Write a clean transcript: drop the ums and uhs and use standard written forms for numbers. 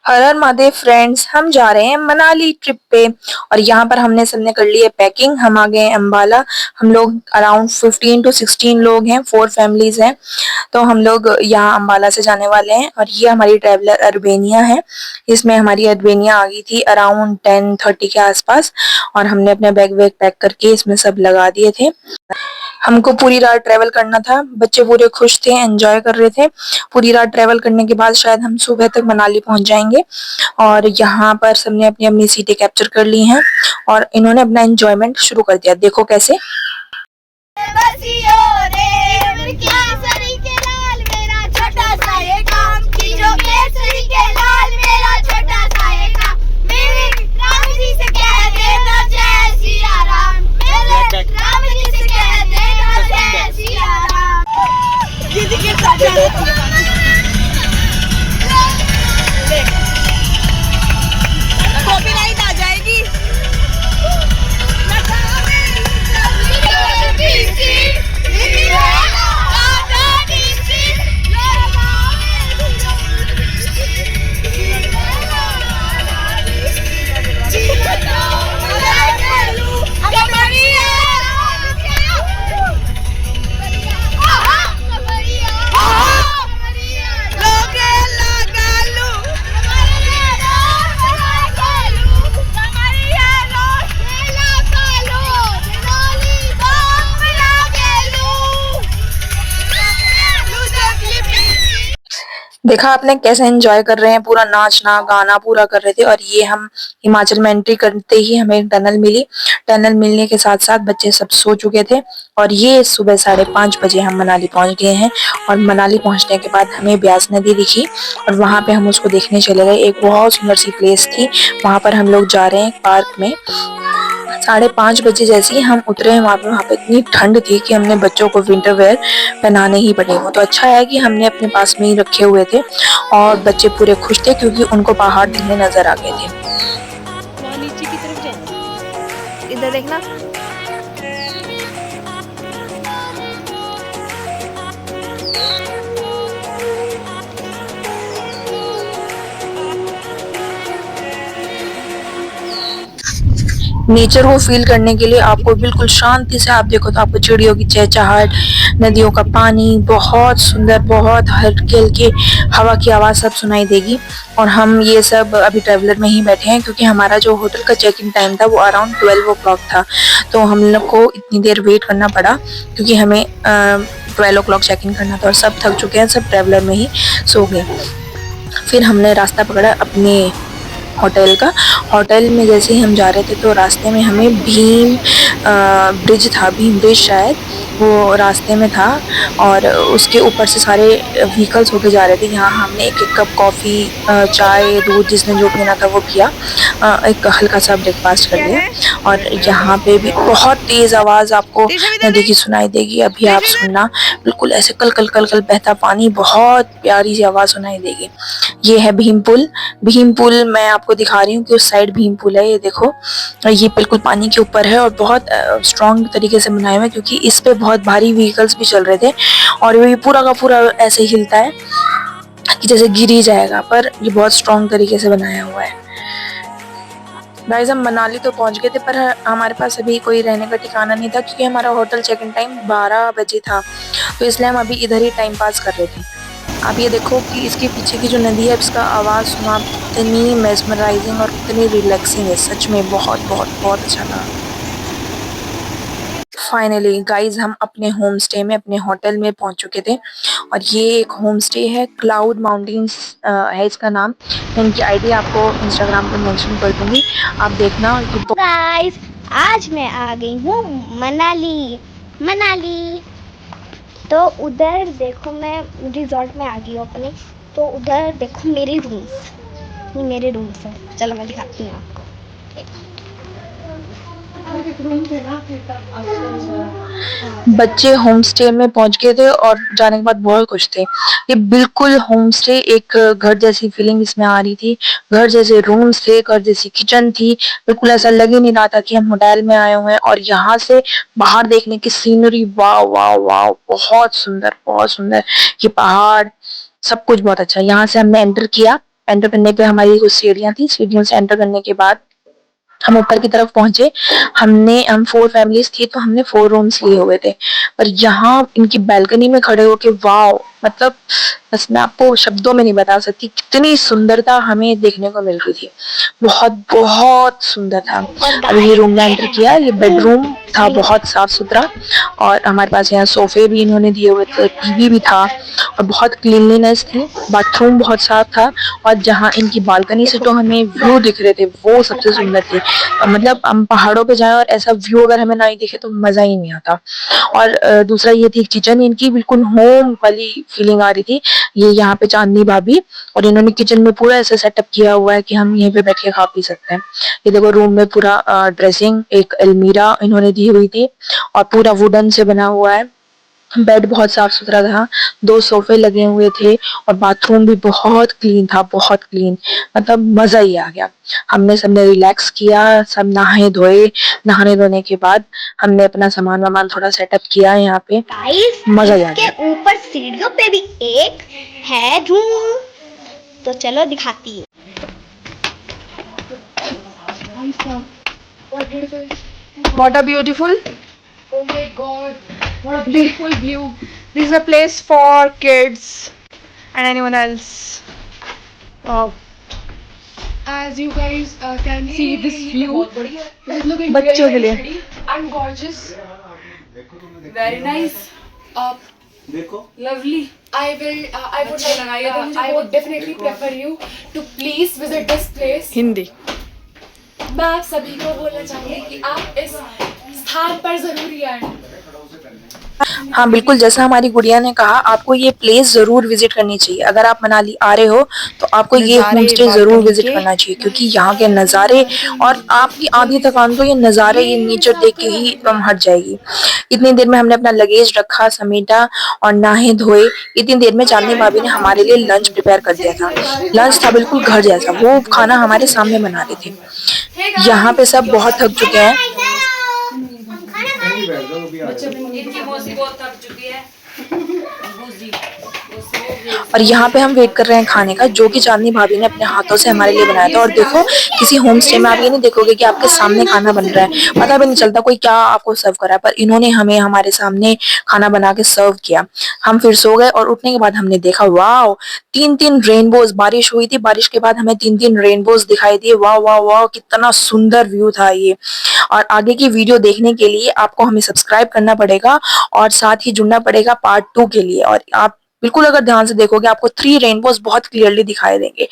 हर हर Mahadev friends, हम जा रहे हैं मनाली ट्रिप पे। और यहाँ पर हमने सबने कर ली है पैकिंग। हम आ गए हैं अम्बाला। हम लोग अराउंड 15 to 16 लोग हैं, 4 फैमिलीज हैं। तो हम लोग यहाँ अम्बाला से जाने वाले हैं और ये हमारी ट्रैवलर अर्बेनिया है। इसमें हमारी अर्बेनिया आ गई थी अराउंड 10:30 के आसपास और हमने अपने बैग वैग पैक करके इसमें सब लगा दिए थे। हमको पूरी रात ट्रेवल करना था। बच्चे पूरे खुश थे, एंजॉय कर रहे थे। पूरी रात ट्रेवल करने के बाद शायद हम सुबह तक मनाली पहुंच जाएंगे। और यहाँ पर सबने अपनी अपनी सीटें कैप्चर कर ली हैं और इन्होंने अपना एंजॉयमेंट शुरू कर दिया। देखो कैसे। कॉपीराइट आ जाएगी। देखा आपने कैसे एंजॉय कर रहे हैं, पूरा नाचना गाना पूरा कर रहे थे। और ये हम हिमाचल में एंट्री करते ही हमें एक टनल मिली। टनल मिलने के साथ साथ बच्चे सब सो चुके थे और ये सुबह 5:30 बजे हम मनाली पहुंच गए हैं। और मनाली पहुंचने के बाद हमें ब्यास नदी दिखी और वहां पे हम उसको देखने चले गए। एक बहुत सुंदर सी प्लेस थी, वहां पर हम लोग जा रहे हैं पार्क में। 5:30 बजे जैसे ही हम उतरे हैं वहां पे इतनी ठंड थी कि हमने बच्चों को विंटर वेयर पहनाने ही पड़े। वो तो अच्छा है कि हमने अपने पास में ही रखे हुए थे और बच्चे पूरे खुश थे क्योंकि उनको पहाड़ दिखने नजर आ गए थे। नीचे की तरफ जाए, इधर देखना। नेचर को फील करने के लिए आपको बिल्कुल शांति से, आप देखो तो आपको चिड़ियों की चहचहाट, नदियों का पानी, बहुत सुंदर, बहुत हल्की हल्की हवा की आवाज सब सुनाई देगी। और हम ये सब अभी ट्रेवलर में ही बैठे हैं क्योंकि हमारा जो होटल का चेक इन टाइम था वो अराउंड 12 o'clock था। तो हम लोग को इतनी देर वेट करना पड़ा क्योंकि हमें 12 o'clock चेक इन करना था और सब थक चुके हैं, सब ट्रेवलर में ही सो गए। फिर हमने रास्ता पकड़ा अपने होटल का। होटल में जैसे ही हम जा रहे थे तो रास्ते में हमें भीम ब्रिज था, भीम ब्रिज शायद वो रास्ते में था और उसके ऊपर से सारे व्हीकल्स होके जा रहे थे। यहाँ हमने एक एक कप कॉफ़ी, चाय, दूध जिसने जो पीना था वो पिया, एक हल्का सा ब्रेकफास्ट कर लिया। और यहाँ पे भी बहुत तेज़ आवाज़ आपको नदी की सुनाई देगी। अभी आप सुनना, बिल्कुल ऐसे कल कल कल कल बहता पानी, बहुत प्यारी सी आवाज़ सुनाई देगी। ये है भीम पुल। भीम पुल मैं आपको दिखा रही हूँ कि उस साइड भीम पुल है, ये देखो। ये बिल्कुल पानी के ऊपर है और बहुत स्ट्रॉन्ग तरीके से बनाया हुआ है क्योंकि इस पे बहुत भारी व्हीकल्स भी चल रहे थे और ये पूरा का पूरा ऐसे हिलता है कि जैसे गिर ही जाएगा, पर ये बहुत स्ट्रॉन्ग तरीके से बनाया हुआ है। गाइस, हम मनाली तो पहुंच गए थे पर हमारे पास अभी कोई रहने का ठिकाना नहीं था क्योंकि हमारा होटल चेक इन टाइम 12 बजे था। तो इसलिए हम अभी इधर ही टाइम पास कर रहे थे। आप ये देखो कि इसके पीछे की जो नदी है इसका आवाज़ सुना, इतनी मेस्मराइजिंग और इतनी रिलैक्सिंग है, सच में बहुत बहुत बहुत अच्छा लगा। फाइनली गाइज हम अपने होम स्टे में, अपने होटल में पहुंच चुके थे और ये एक होम स्टे है, क्लाउड माउंटेन्स है इसका नाम। मैं इनकी आईडी आपको इंस्टाग्राम पे मेंशन कर दूंगी, आप देखना। गाइस, आज मैं आ गई हूँ मनाली। मनाली तो उधर देखो, मैं रिजॉर्ट में आ गई हूँ अपने। तो उधर देखो मेरे रूम्स, ये मेरे रूम्स है। चलो मैं दिखाती हूँ आपको। बच्चे होम स्टे में पहुंच गए थे और जाने के बाद बहुत खुश थे। ये बिल्कुल होम स्टे, एक घर जैसी फीलिंग इसमें आ रही थी। घर जैसे रूम्स थे, घर जैसी किचन थी। बिल्कुल ऐसा लग ही नहीं रहा था कि हम होटल में आए हुए हैं। और यहाँ से बाहर देखने की सीनरी, वाह वाह वाह, बहुत सुंदर बहुत सुंदर। ये पहाड़, सब कुछ बहुत अच्छा। यहाँ से हमने एंटर किया एंटर करने पे हमारी कुछ सीढ़ियाँ थी, सीढ़ियों से एंटर करने के बाद हम ऊपर की तरफ पहुंचे। हम 4 फैमिलीज थी तो हमने 4 रूम्स लिए हुए थे। पर यहाँ इनकी बालकनी में खड़े होके वाओ, मतलब बस मैं आपको शब्दों में नहीं बता सकती कितनी सुंदरता हमें देखने को मिल रही थी। बहुत बहुत सुंदर था। और अभी ये गाइस रूम में एंटर किया, ये बेडरूम था बहुत साफ सुथरा, और हमारे पास यहाँ सोफे भी इन्होंने दिए हुए थे, टीवी भी था, और बहुत क्लीनलीनेस थी। बाथरूम बहुत साफ था, और जहाँ इनकी बालकनी से जो हमें व्यू दिख रहे थे वो सबसे सुंदर थे। मतलब हम पहाड़ों पे जाएं और ऐसा व्यू अगर हमें नहीं दिखे तो मजा ही नहीं आता। और दूसरा ये थी किचन इनकी, बिल्कुल होम वाली फीलिंग आ रही थी। ये यहाँ पे चांदनी भाभी, और इन्होंने किचन में पूरा ऐसा सेटअप किया हुआ है कि हम यहीं पे बैठ के खा पी सकते हैं। ये देखो रूम में पूरा ड्रेसिंग, एक अलमीरा इन्होंने दी हुई थी, और पूरा वुडन से बना हुआ है। बेड बहुत साफ सुथरा था, 2 सोफे लगे हुए थे, और बाथरूम भी बहुत क्लीन था, बहुत क्लीन। मतलब मजा ही आ गया। हमने सबने रिलैक्स किया, सब नहाए धोए। नहाने धोने के बाद हमने अपना सामान वामान थोड़ा सेटअप किया यहाँ पे। गाइस मजा ही आ इसके गया। ऊपर सीढ़ियों पे भी एक है रूम, तो चलो दिखाती हूँ। What a beautiful! Oh my God! What a beautiful view! This is a place for kids and anyone else. Wow! As you guys can see this view, this is looking बच्चों के very लिए। pretty and gorgeous. Very nice, Uh, lovely. I would definitely prefer you to please visit this place. Hindi. मैं आप सभी को बोलना चाहूंगी कि आप इस स्थान पर जरूर आए। हाँ बिल्कुल, जैसा हमारी गुड़िया ने कहा, आपको ये प्लेस जरूर विजिट करनी चाहिए। अगर आप मनाली आ रहे हो तो आपको ये होम स्टे जरूर विजिट करना चाहिए, क्योंकि यहाँ के नज़ारे और आपकी आधी थकान तो ये नज़ारे, ये नेचर देख के ही हट जाएगी। इतनी देर में हमने अपना लगेज रखा, समेटा, और नहाए धोए। इतनी देर में चांदनी भाभी ने हमारे लिए लंच प्रिपेयर कर दिया था। लंच था बिल्कुल घर जैसा, वो खाना हमारे सामने बना रहे थे। यहाँ पे सब बहुत थक चुके हैं, इनकी मौसी बहुत थक चुकी है। बूजी, और यहाँ पे हम वेट कर रहे हैं खाने का, जो कि चांदनी भाभी ने अपने हाथों से हमारे लिए बनाया था। और देखो, किसी होम स्टे में आप ये नहीं देखोगे कि आपके सामने खाना बन रहा है, पता भी नहीं चलता कोई क्या आपको सर्व कर रहा है, पर इन्होंने हमें हमारे सामने खाना बना के सर्व किया। हम फिर सो गए, और उठने के बाद हमने देखा, वाह, 3-3 रेनबोज। बारिश हुई थी, बारिश के बाद हमें 3-3 रेनबोज दिखाई दिए। वाह वाह वाह, कितना सुंदर व्यू था ये। और आगे की वीडियो देखने के लिए आपको हमें सब्सक्राइब करना पड़ेगा, और साथ ही जुड़ना पड़ेगा पार्ट 2 के लिए। और आप बिल्कुल अगर ध्यान से देखोगे, आपको 3 रेनबोज बहुत क्लियरली दिखाई देंगे।